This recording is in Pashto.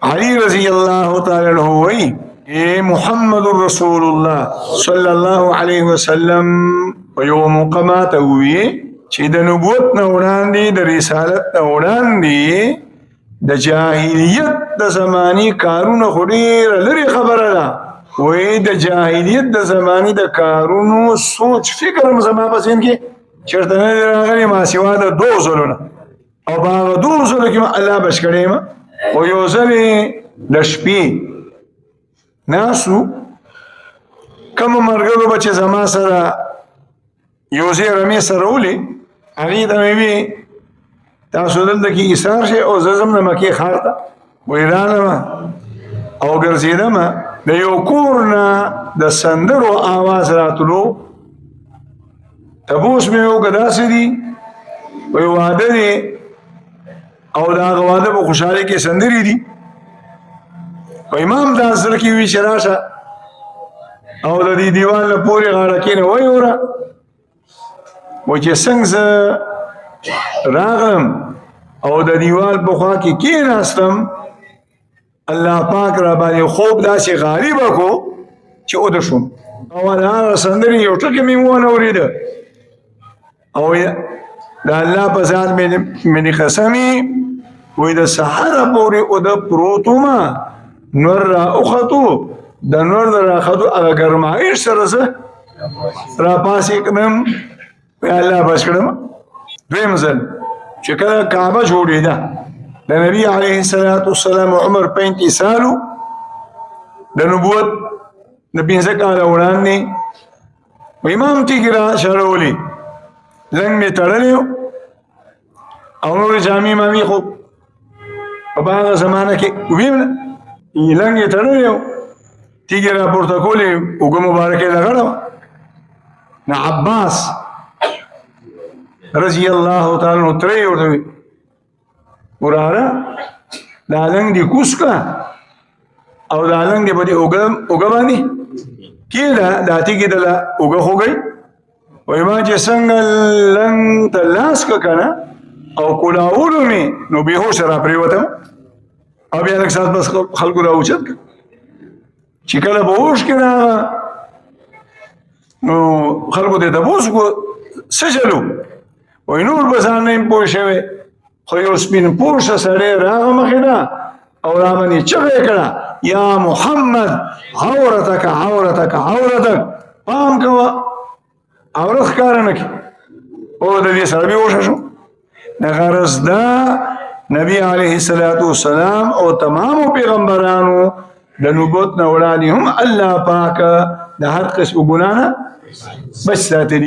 علی رضی اللہ تعالی عنہ وی اے محمد رسول اللہ صلی اللہ علیہ وسلم په یو مقامات وی چې د نبوت نه وړاندې د رسالت نه وړاندې د جاهلیت د زمانی کارونه خو ډېره لرې خبره ده وی د جاهلیت د زمانی د کارونو سوچ فکر هم زما په ذهن کې چېرته نه دی راغلی ما سوا د 2 ځلو نه او په هغه 2 ځلو کې ما الله بچ کړی یم او یو ځل یې د شپې ناسو کومو ملګرو به چې زما سره یو ځای رمې سره ولې هغې ته مې وي تاسو دلته کې ایثار شئ او زه ځم د مکې ښار ته وایي رالمه او ګرځېدمه د یو کور نه د سندرو آواز راتلو تپوس مې وکړه داسې دي وایي واده دی او د هغه واده په خوشحالۍ کې سندرې دي وایي ما هم دا زړه کې وي چې راشه او د دې دیوال نه پورې غاړه کښېنه وایي وره وایي چې څنګه زه راغلم او د دیوال په خوا کې کېناستم الله پاک را باندې خوب داسې غالب کړو چې اوده شوم او د هغه سندرې یو ټکی مې ونه اورېده او د الله په ذات مې قسمي وایي د سهاره پورې اوده پروت ومه نور را وختو د نور د راختو هغه ګرمایش سره زه راپاسې کړم الله بس کړم دویم ځل چې کله کعبه جوړېده د نبي علیه السلام عمر 35 سالو د نبوت د 15 کاله وړاندې امام ټیکې را شړولې لنګ مې تړلی او نور جامې مامې خو په هغه زمانه کې ویم نه لنګ یې تړلی و ټیکې را پورته کولې اوږه مبارکه یې لغړه وه نه عباس رضی الله تعالی عنہ ترې ورته وي وراره دا لنګ دې کوز کړه او دا لنګ دې په دې اوږه باندې کېږده دا ټیکې دله اوږه خوږئ وایي ما چې څنګه لنګ ته لاس کړه که نه او کولاولو مې نو بېهوشه را پرېوتم او بیا لږ ساعت بس خلکو را اوچت کړه چې کله به هوش کې راغله نو خلکو ته تپوس وکړو څه چلو وایي نور به ځان نه یم پوه شوی خو یو سپین پوشه سړی راغه مخې ته او را باندې چغه یې کړه یا محمد عورتک عورتک عورتک پام کوه عورت ښکاره نه کړي او د دې سره بېهوشه شو د غرض دا نبی علیه السلام او تمامو پیغمبرانو د نبوت نه وړاندې هم الله پاک د هر قسم ګناه نه بچ ساتلي